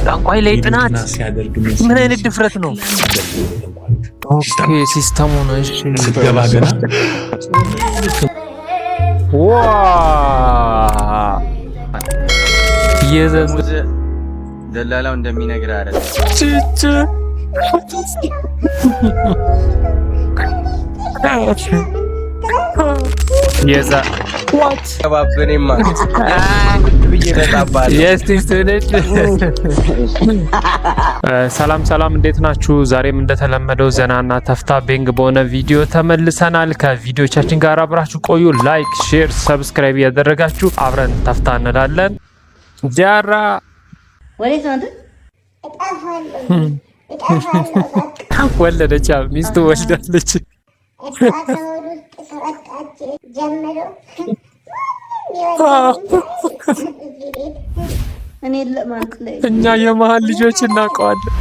ጠንቋይ ላይ ጥናት ምን አይነት ድፍረት ነው? ኦኬ ሲስተሙ ነው። እሺ ስትገባ ገና ዋ የዘሙዝ ደላላው እንደሚነግር አይደል? ቺቺ የዛ ዋት ከባብኔማ ብዬ በጣባለ ሰላም ሰላም፣ እንዴት ናችሁ? ዛሬም እንደተለመደው ዘናና ተፍታ ቤንግ በሆነ ቪዲዮ ተመልሰናል። ከቪዲዮቻችን ጋር አብራችሁ ቆዩ። ላይክ፣ ሼር፣ ሰብስክራይብ ያደረጋችሁ አብረን ተፍታ እንላለን። ጃራ ወለደች፣ ሚስቱ ወልዳለች። እኛ የመሀል ልጆች እናውቀዋለን።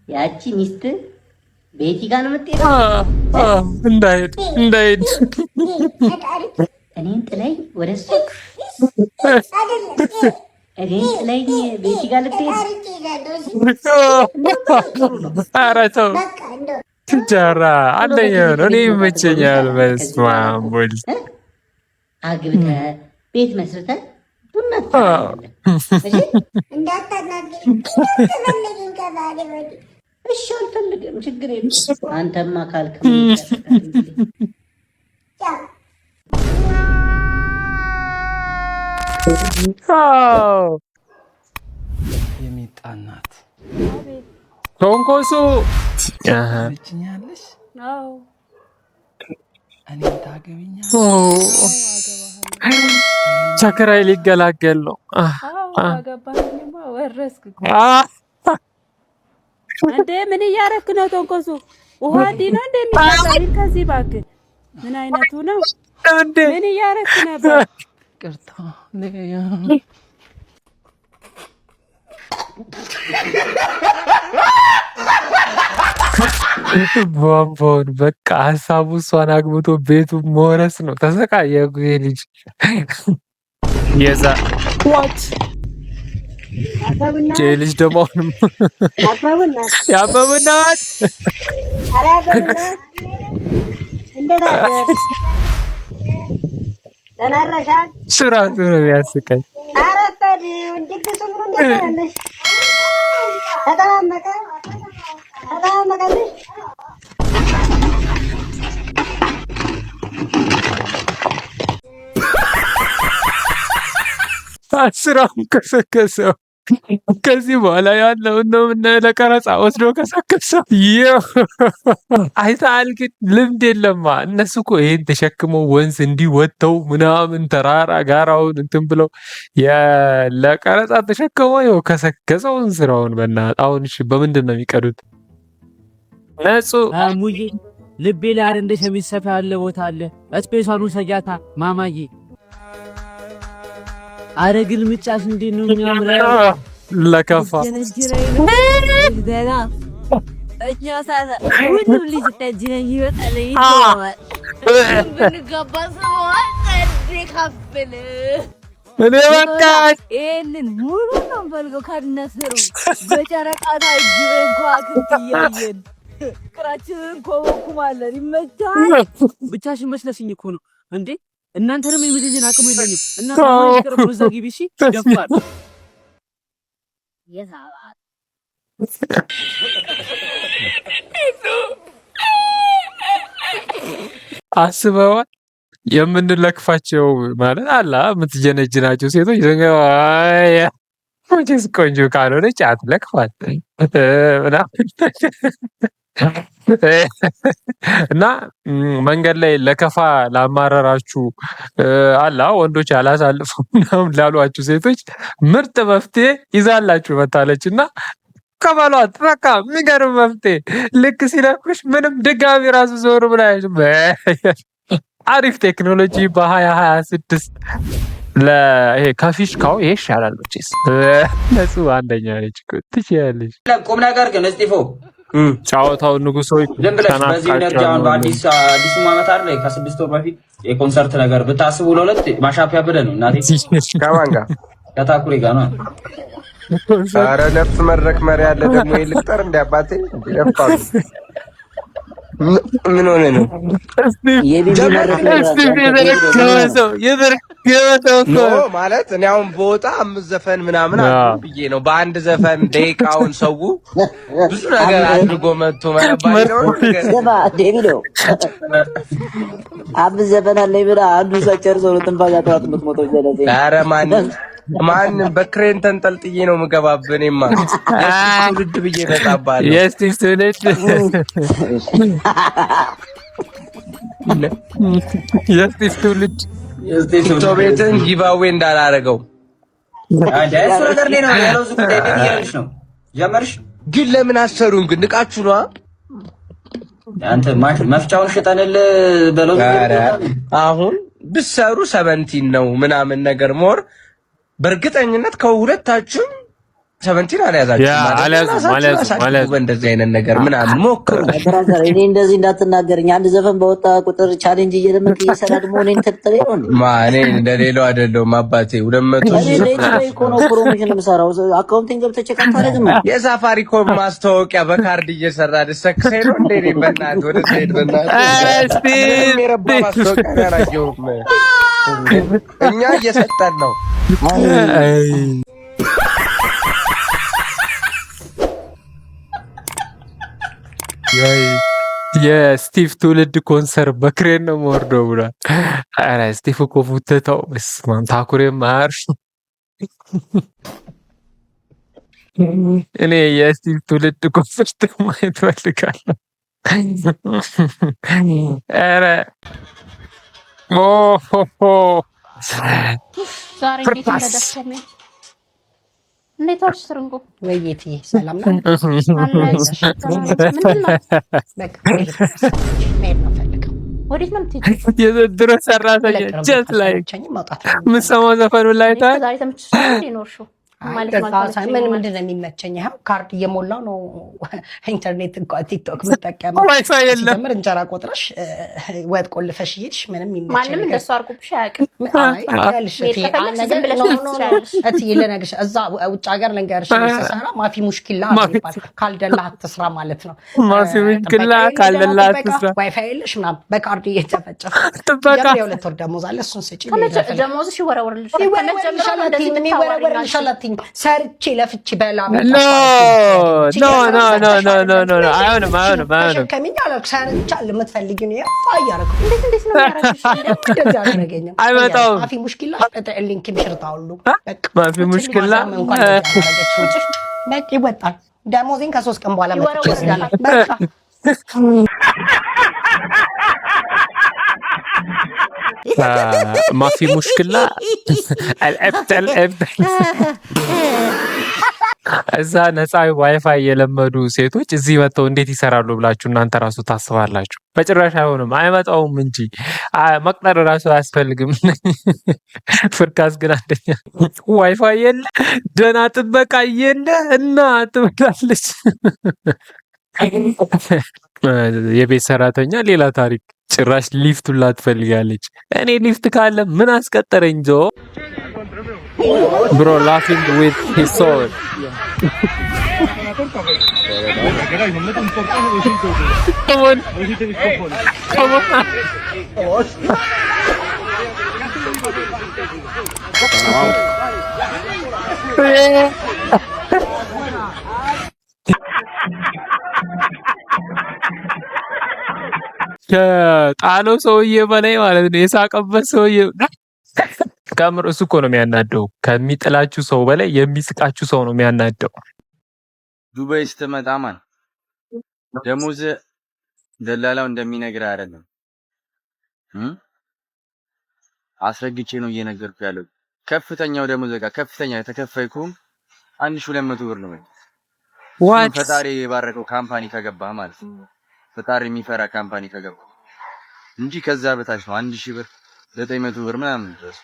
ያቺ ሚስት ቤቲ ጋር ነው የምትሄደው። እንዳይሄድ እኔን ጥለኝ ወደ እሱ እኔን ጥለኝ ቤቲ ጋር ልትሄድ። ኧረ ተው ጃራ፣ አንደኛ ነው። እኔ ይመቸኛል። በስመ አብ ወልድ። አግብተህ ቤት መስርተህ ቡና እሺ አልፈልግም፣ ችግር የለም። አንተማ ካልክ የሚጣናት ቶንኮሱ ልጅኛለሽ እኔ ታገቢኛ ቸክራይ ሊገላገል ነው። እንዴ ምን እያረክ ነው? ቶንኮሱ ውሃ ዲ ነው እንደሚታሳይ ከዚህ እባክህ። ምን አይነቱ ነው እንዴ? ምን እያረክ ነበር? ቅርታ ቧንቧውን በቃ ሀሳቡ እሷን አግብቶ ቤቱ መውረስ ነው። ተሰቃየ ይሄ ልጅ። የዛ ዋት ልጅ ደግሞ አሁንም ያበቡናት ስራቱ ነው የሚያስቀኝ። ስራውን ከሰከሰው። ከዚህ በኋላ ያለውን ነው ለቀረጻ ወስዶ ከሰከሰው። አይተሃል? ግን ልምድ የለማ። እነሱ እኮ ይሄን ተሸክመው ወንዝ እንዲወጥተው ምናምን ተራራ ጋራውን እንትን ብለው ለቀረጻ ተሸክመው ይኸው ከሰከሰውን ስራውን። በእናትህ አሁን እሺ በምንድን ነው የሚቀዱት? ነጹ ሙዬ ልቤ ላይ አረ እንደ ሸሚዝ ሰፋ ያለ ቦታ አለ። ስፔሷን ሰጃታ ማማዬ አረ ግልምጫሽ እንዴት ነው የሚያምረው? ለከፋ እኛ ሳሳ ሁሉ ልጅ ተጅነኝ ይወጣል ይተዋል ብንገባ ሰዋል ከፍል እኔ በቃ ይሄንን ሙሉ ነው ፈልገው ከነስሩ በጨረቃ ታጅበን ኳክትያየን ቅራችንን ኮወኩማለን። ይመቻል። ብቻሽን መስለሽኝ እኮ ነው እንዴ? እናንተንም የሚዘኝን አቅሙ የለኝም። እናንተ ማን ይቀር በዛ ግቢ እሺ ደፋር የሳባት አስበዋል። የምንለክፋቸው ማለት አላ የምትጀነጅናቸው ሴቶች መቼስ ቆንጆ ካልሆነች አትለክፋት እና መንገድ ላይ ለከፋ ላማረራችሁ አላ ወንዶች አላሳልፉ ምናምን ላሏችሁ ሴቶች ምርጥ መፍትሄ ይዛላችሁ መታለች እና ከበሏት። በቃ የሚገርም መፍትሄ። ልክ ሲለኩሽ ምንም ድጋሚ ራሱ ዞር ብላ አሪፍ ቴክኖሎጂ በ2026 ለይሄ ከፊሽካው ይሄ ይሻላል መቼስ ነሱ አንደኛ ነች እኮ ትችያለሽ። ቁም ነገር ግን እስጢፎ ጫወታው ንጉሶች ዝም ብለሽ በዚህ ኤነርጂ አሁን በአዲሱ ዓመት አይደል ከ6 ወር በፊት የኮንሰርት ነገር ብታስቡ ለሁለት ማሻፒያ ብለ ነው እናቴ ከማን ጋር ከታኩሪ ጋር ነው። ኧረ ነፍስ መድረክ መሪ ያለ ደግሞ ይልቅጠር እንደ አባቴ ይደፋሉ። ምን ሆነ ነው ማለት እኔ አሁን በወጣ 5 ዘፈን ምናምን ብዬ ነው በአንድ ዘፈን ደቂቃውን ሰው ብዙ ነገር አድርጎ መጥቶ ማለት ነው። ዴቪዶ 5 ዘፈን አለ ይብራ አንዱ ሰጨርሶ ነው ተንፋጋቷት የምትሞተው ዘለዘ ኧረ ማን በክሬን ተንጠልጥዬ ነው የምገባብህ። ትውልድ ብዬ መጣባለሁ። የስቲቭ ትውልድ ቤትን ጊቫዌ እንዳላረገው እሱ ነገር ላይ ነው ያለው። እሱ ጉዳይ ምን እያለች ነው ጀመርሽ? ግን ለምን አሰሩን? ግን ንቃችሁ ነዋ። አንተ መፍጫውን ሽጠንል በለው። አሁን ብሰሩ 17 ነው ምናምን ነገር ሞር በእርግጠኝነት ከሁለታችሁም 17 አልያዛችሁም። በእንደዚህ አይነት ነገር ምናምን ሞክሩ። እኔ እንደዚህ እንዳትናገርኝ። አንድ ዘፈን በወጣ ቁጥር ቻሌንጅ እየለመንክ እየሰራ ደግሞ እኔን ተጥሬ ነው እንዴ? ማኔ እንደሌላው አይደለም አባቴ። 200 እኮ ነው ፕሮሞሽን የምሰራው። አካውንቲንግ ገብተህ ቼክ አታደርግም? የሳፋሪኮም ማስታወቂያ በካርድ እየሰራ ደሰክሰይ ነው እንዴ? በእናትህ ወደ ዘይድ በእናትህ የረባ ማስታወቂያ ያራየውም እኛ እየሰጠን ነው። የስቲቭ ትውልድ ኮንሰርት በክሬን ነው የምወርደው ብሏል። ኧረ ስቲቭ እኮ ፉተተው በስማም ታኩሬም ማርሽ እኔ የስቲቭ ትውልድ ኮንሰርት ማየት ፈልጋለሁ። ኧረ ዛሬ እንዴት እንደደከመኝ እንዴት ዋልሽ ትርንጎ? ወይዬ ሰላም ነው አለሽ? ምንድን ነው? በቃ መሄድ ነው ፈልገው። ወዴት ነው የምትሄጂው? የዘንድሮ ሰራተኛ ጀስት ላይክ የምትሰማው ዘፈኑ ላይ ታዲያ ዛሬ ተመችቶሽ ነው የኖርሽው? ምንድን ነው የሚመቸኝ? ይኸው ካርድ እየሞላው ነው። ኢንተርኔት እንኳን ቲክቶክ የምጠቀመው ሲጀምር እንጀራ ቆጥረሽ ወጥ ቆልፈሽ እየሄድሽ ምንም ይመቸኝ ማንም እንደሱ አድርጎብሽ አያውቅም። ልነግርሽ እዛ ውጭ ሀገር ልንገርሽ ስሰራ ማፊ ሙሽኪላ ካልደላ አትስራ ማለት ነው። ማፊ ሙሽኪላ ካልደላ አትስራ ዋይፋይ የለሽ ምናምን በካርድ እየተፈጨፈ የ2 ወር ደሞዝ አለ። እሱን ስጪ ደሞዝሽ ይወረወርልሽ ይወረወርልሻል። ሰርቼ ለፍቼ በላ አይሆንም። ተሸከሚኝ አልኩ። ሰርቻለሁ የምትፈልጊው ነው ያያረኩ። እንዴት ነው ያረጋግሽ? እንደዛ አደረገኝ። አይመጣውም። ማፊ ሙሽኪላ ተጠልኝ ከብሽርታ ሁሉ በቃ ማፊ ሙሽኪላ በቃ ይወጣል። ደሞዜን ከ3 ቀን በኋላ መጥቼ ይወስዳል። በቃ ማፊ ሙሽኪላ አልአብተል እዛ ነፃ ዋይፋይ የለመዱ ሴቶች እዚህ መጥተው እንዴት ይሰራሉ ብላችሁ እናንተ ራሱ ታስባላችሁ? በጭራሽ አይሆንም፣ አይመጣውም እንጂ መቅጠር ራሱ አያስፈልግም። ፍርካስ ግን አንደኛ ዋይፋይ የለ ደህና ጥበቃ የለ እና ትብላለች። የቤት ሰራተኛ ሌላ ታሪክ፣ ጭራሽ ሊፍት ሁላ ትፈልጋለች። እኔ ሊፍት ካለ ምን አስቀጠረኝ? ዞ ብሮ ላፊንግ ዊዝ ሂዝ ሶል ከጣለው ሰውዬ በላይ ማለት ነው የሳቀበት ሰውዬ። ከምር እሱ እኮ ነው የሚያናደው። ከሚጥላችሁ ሰው በላይ የሚስቃችሁ ሰው ነው የሚያናደው። ዱባይ ስትመጣ ማን ደሞዝ ደላላው እንደሚነግር አይደለም። አስረግቼ ነው እየነገርኩ ያለው። ከፍተኛው ደሞዝ ጋር ከፍተኛ የተከፈይኩም 1200 ብር ነው። ፈጣሪ የባረከው ካምፓኒ ከገባ ማለት ነው። ፈጣሪ የሚፈራ ካምፓኒ ከገባ እንጂ ከዛ በታች ነው 1000 ብር 900 ብር ምናምን ድረስ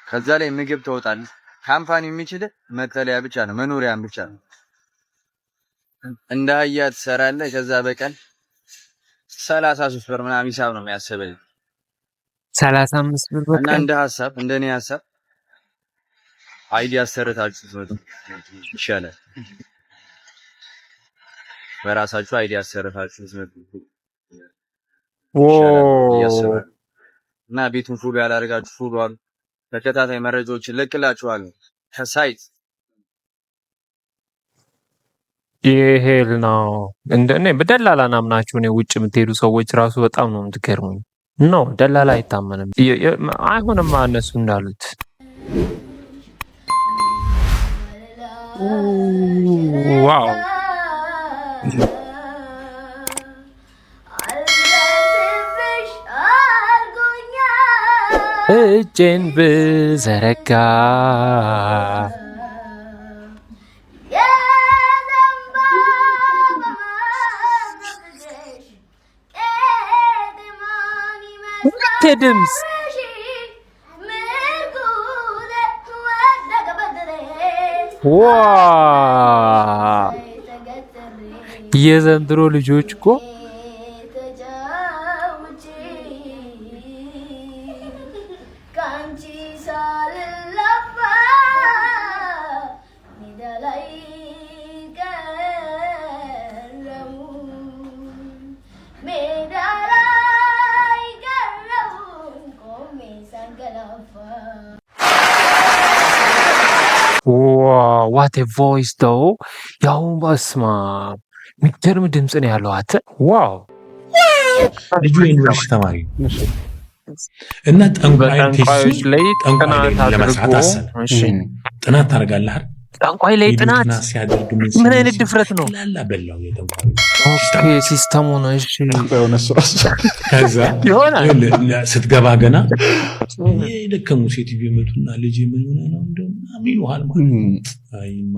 ከዛ ላይ ምግብ ተወጣለህ። ካምፓኒ የሚችል መጠለያ ብቻ ነው፣ መኖሪያም ብቻ ነው። እንደ አህያ ትሰራለህ። ከዛ በቀን 33 ብር ምናምን ሂሳብ ነው የሚያስበኝ 35 ብር በቃ እና እንደኔ ሐሳብ አይዲያ አሰርታችሁ ይሻላል። በራሳችሁ አይዲያ አሰርታችሁ እና ቤቱን ፉል ያላደርጋችሁ ፉል አሉ። ተከታታይ መረጃዎችን ለቅላችኋለሁ ከሳይት ይሄል ነው እንደኔ በደላላ ናምናችሁ ነው ውጭ የምትሄዱ ሰዎች ራሱ በጣም ነው የምትገርሙኝ። ነው ደላላ አይታመንም። አይሆንም እነሱ እንዳሉት ዋው እጄን ብዘረጋ ድምፅ የዘንድሮ ልጆች እኮ ዋት ኤ ቮይስ ዶው ያው በስማ የሚገርም ድምፅ ነው ያለው። ዋው ልጁ ዩኒቨርሲቲ ተማሪ እና ጠንቋዮች ላይ ለመስራት አሰበ። ጥናት ታደርጋለህ። ጠንቋይ ላይ ጥናት ሲያደርግ ምን አይነት ድፍረት ነው? በላው ሲስተሙ ነው። እሺ ከዛ ስትገባ ገና የደከሙ ሴትዮ ይመጡና ልጅ ምን ሆነ ነው እንደው ምን ይሉሃል ማለት አይማ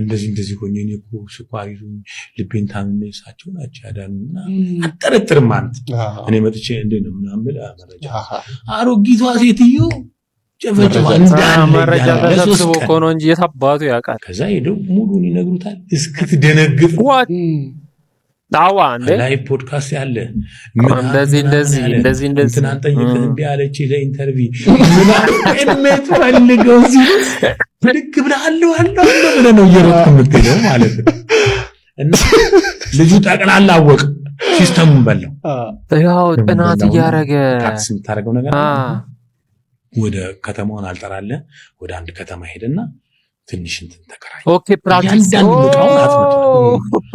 እንደዚህ ሆኜ እኔ እኮ ስኳር ይዞኝ ልቤን ታምሜ እሳቸው ናቸው ያዳኑና አጠረጥርም ማለት እኔ መጥቼ እንዴት ነው ምናምን ብላ መረጃ አሮጊቷ ሴትዮ ጨፈጨፋ እንዳለ መረጃ ተሰብስቦ እኮ ነው እንጂ የታባቱ ያውቃል። ከዛ ሄደው ሙሉን ይነግሩታል እስክትደነግጥ ዳዋ እንደ ላይ ፖድካስት ያለ እንደዚህ ትናንት ጠይቀህ እንዴ አለች ለኢንተርቪው ምናምን ፈልገው ልክ ብለሃለሁ ብለህ ነው እየሮጥክ የምትሄደው ማለት ነው። እና ልጁ ጠቅላላ አወቅ ሲስተሙን በለው ያው ጥናት እያደረገ ታክስ የምታደርገው ነገር ወደ ከተማውን አልጠራለ ወደ አንድ ከተማ ሄደና ትንሽ እንትን ተከራየ። ኦኬ ፕራክቲስ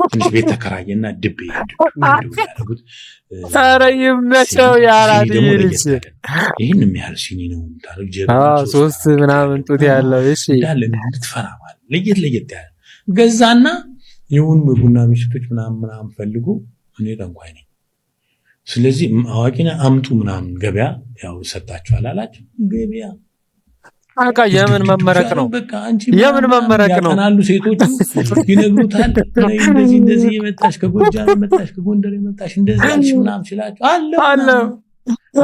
ትንሽ ቤት ተከራየና ድቤ ያደረጉት ታረይም ነው ያራዲ ልጅ ይሄን የሚያህል ሲኒ ነው ታረግ ጀባ ሶስት ምናምን ጡት ያለው እሺ እንዳለ እንድትፈራ ማለት ለየት ያለ ገዛና ይሁን ቡና ምሽቶች ምናምን ፈልጉ እኔ ጠንቋይ ነኝ ስለዚህ አዋቂና አምጡ ምናምን ገበያ ያው ሰጣችኋል አላችሁ ገበያ አቃ የምን መመረቅ ነው የምን መመረቅ ነው ያናሉ ሴቶች ይነግሩታል እንደዚህ የመጣሽ ከጎጃም የመጣሽ ከጎንደር የመጣሽ እንደዚህ አልሽ ምናምን ሲላችሁ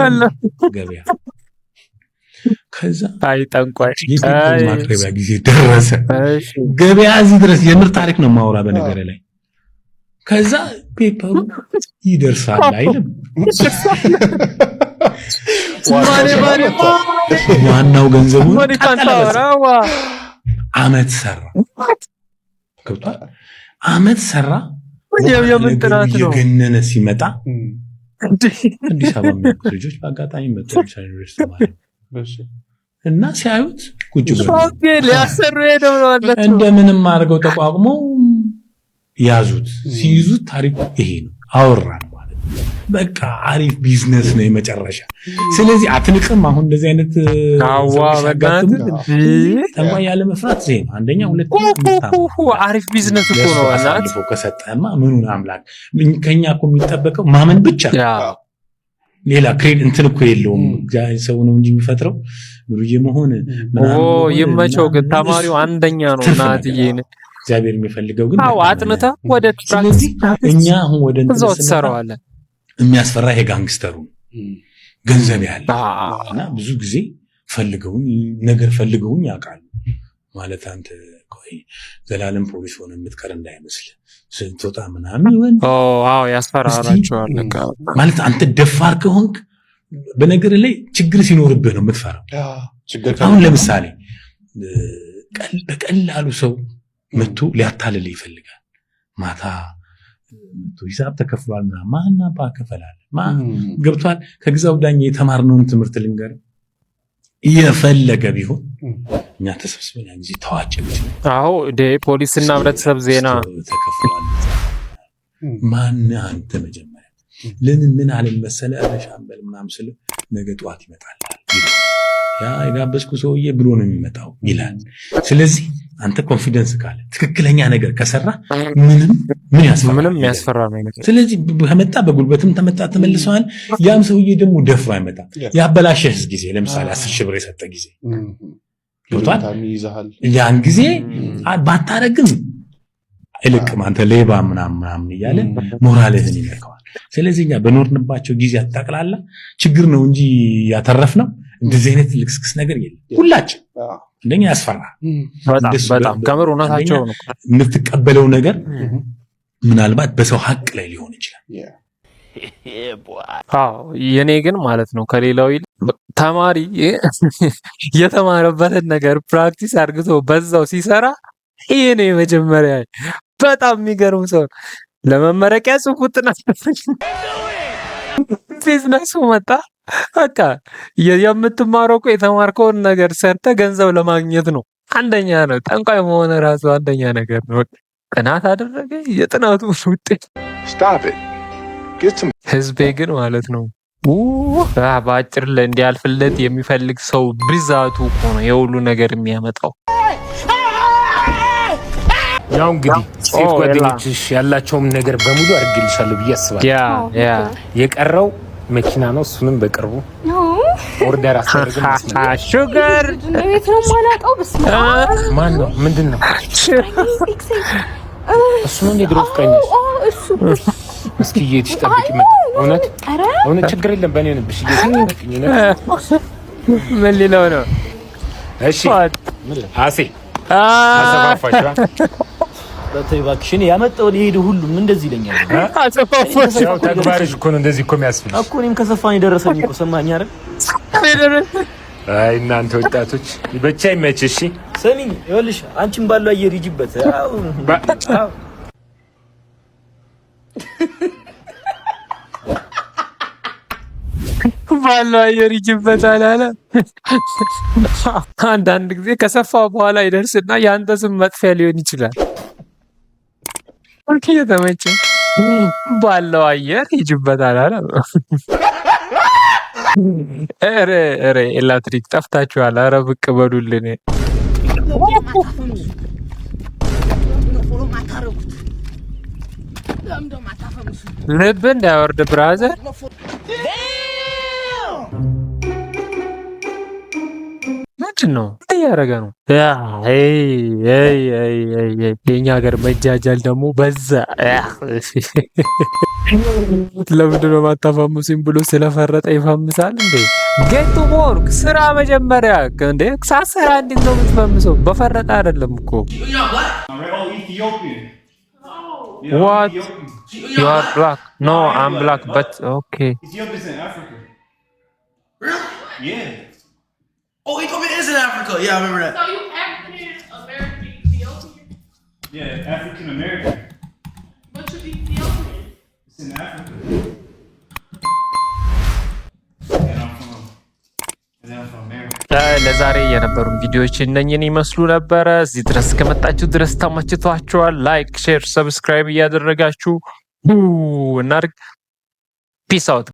አለ ገበያ ከዛ አይ ጠንቋይ ማቅረቢያ ጊዜ ደረሰ ገበያ እዚህ ድረስ የምር ታሪክ ነው ማውራ በነገር ላይ ከዛ ፔፐሩ ይደርሳል አይደል ዋናው ገንዘቡ አመት ሰራ ከብቷል አመት ሰራ የምንጥራት ነው የገነነ ሲመጣ አዲስ አበባ ልጆች በአጋጣሚ መጥተው ዩኒቨርሲቲ ማለት እና ሲያዩት ቁጭ ብለው ሊያሰሩ ሄደው ነው አለች እንደምንም አድርገው ተቋቁመው ያዙት ሲይዙት ታሪኩ ይሄ ነው አወራን ማለት በቃ አሪፍ ቢዝነስ ነው የመጨረሻ ስለዚህ አትንቅም አሁን እንደዚህ አይነት አዋ በጋት ተንኳን ያለ መፍራት ዘይ ነው አንደኛ ሁለተኛ አሪፍ ቢዝነስ እኮ ነው አላልፎ ከሰጠማ ምኑን አምላክ ከኛ እኮ የሚጠበቀው ማመን ብቻ ሌላ ክሬድ እንትን እኮ የለውም ሰው ነው እንጂ የሚፈጥረው ብሩዬ መሆን ይመቸው ግን ተማሪው አንደኛ ነው እናትዬ እግዚአብሔር የሚፈልገው ግን አው አጥንታ ወደ ፕራክቲስ እኛ አሁን ወደ እንትን ተሰራዋለ የሚያስፈራ ይሄ ጋንግስተሩ ገንዘብ ያለ እና ብዙ ጊዜ ፈልገውኝ ያውቃሉ ማለት አንተ ቆይ ዘላለም ፖሊስ ሆነ የምትቀር እንዳይመስል ስትወጣ ምናምን ያስፈራራቸዋል ማለት አንተ ደፋር ከሆንክ በነገር ላይ ችግር ሲኖርብህ ነው የምትፈራው። አሁን ለምሳሌ በቀላሉ ሰው መጥቶ ሊያታልል ይፈልጋል። ማታ ሂሳብ ተከፍሏል ማና ባከፈላል ገብቷል። ከግዛው ዳኛ የተማርነውን ትምህርት ልንገር የፈለገ ቢሆን እኛ ተሰብስበን እንጂ ተዋጭብት ፖሊስና ህብረተሰብ ዜና ተከፍሏል። ማን አንተ መጀመሪያ ለምን ምን አለ መሰለ አለሻምበል ምናምን ስለ ነገ ጧት ይመጣል ያ የጋበዝኩ ሰውዬ ብሎ ነው የሚመጣው ይላል። ስለዚህ አንተ ኮንፊደንስ ካለ ትክክለኛ ነገር ከሰራ ምን ያስፈራ ነገር። ስለዚህ ከመጣ በጉልበትም ተመጣ ተመልሰዋል። ያም ሰውዬ ደግሞ ደፍሮ አይመጣ ያበላሸህ ጊዜ ለምሳሌ 10,000 ብር የሰጠ ጊዜ ይወጣል ያን ጊዜ ባታረግም አይልቅም አንተ ሌባ ምናምን እያለ ሞራልህን ይነካዋል። ስለዚህ እኛ በኖርንባቸው ጊዜ አጣቅላላ ችግር ነው እንጂ ያተረፍነው እንደዚህ አይነት ልክስክስ ነገር የለም። ሁላችን እንደኛ ያስፈራ በጣም ከምር እውነታቸው ነው። የምትቀበለው ነገር ምናልባት በሰው ሀቅ ላይ ሊሆን ይችላል። የኔ ግን ማለት ነው ከሌላው ተማሪ የተማረበትን ነገር ፕራክቲስ አድርጎ በዛው ሲሰራ ይሄ ነው የመጀመሪያ በጣም የሚገርም ሰው ለመመረቂያ ጽሁፍ ጥናት ቢዝነሱ መጣ። በቃ የምትማረው የተማርከውን ነገር ሰርተ ገንዘብ ለማግኘት ነው። አንደኛ ነው። ጠንቋይ መሆን ራሱ አንደኛ ነገር ነው። ጥናት አደረገ የጥናቱ ውጤት ህዝቤ ግን ማለት ነው በአጭር ላይ እንዲያልፍለት የሚፈልግ ሰው ብዛቱ ሆነ የሁሉ ነገር የሚያመጣው። ያው እንግዲህ ሴት ጓደኞችሽ ያላቸውም ነገር በሙሉ አድርግልሻለሁ ብዬ አስባለሁ። የቀረው መኪና ነው። እሱንም በቅርቡ ኦርደር አስደርገን ሹገር ቤት ነው ማላቀው ማን ነው ምንድን ነው እሱ ነው የድሮ ፍቅረኛሽ? እስኪ እየሄድሽ ጠብቂ መጣ። እውነት ችግር የለም በእኔ ሆነብሽ እየጠብቂኝ ነው። ምን ሊለው ነው? እሺ አሴ አሰፋፋሽ በተይ እባክሽን ያመጣውን ይሄድ ሁሉም እንደዚህ ይለኛል። አሰፋፋሽ ያው ተግባርሽ እኮ ነው እንደዚህ እኮ የሚያስፈልግ እኮ እኔም ከሰፋኝ ደረሰኝ እኮ ሰማኝ አይደል? አይ እናንተ ወጣቶች ብቻ ይመችሽ። ስሚኝ ይኸውልሽ አንቺም ባለው አየር ይጅበት። አው ባለው አየር ይጅበታል አለ። አንዳንድ ጊዜ ከሰፋ በኋላ ይደርስና ያንተ ስም መጥፊያ ሊሆን ይችላል። እየተመቸ ባለው አየር ይጅበታል አለ። ኧረ ኤሌክትሪክ ጠፍታችኋል። ኧረ ብቅ በሉልን። ልብ እንዳይወርድ ብራዘር። ምንድን ነው እያደረገ ነው? የኛ ሀገር መጃጃል ደግሞ በዛ። ለምንድን ነው ማታፋሙሲም ብሎ ስለፈረጠ ይፈምሳል እንዴ? ጌቱ ወርክ ስራ መጀመሪያ እንዴ ሳሰራ እንዴት ነው የምትፈምሰው? በፈረጠ አይደለም እኮ። What? You are black? No, I'm black, but okay. Ethiopia's in Africa. Really? Yeah. Oh, Ethiopia is in Africa. Yeah, I remember that. So you African American Ethiopian? Yeah, African American. But you Ethiopian? It's in Africa. And I'm from America. ለዛሬ የነበሩን ቪዲዮዎች እነኝን ይመስሉ ነበረ። እዚህ ድረስ ከመጣችሁ ድረስ ተመችቷችኋል? ላይክ፣ ሼር፣ ሰብስክራይብ እያደረጋችሁ እናድርግ። ፒስ አውት።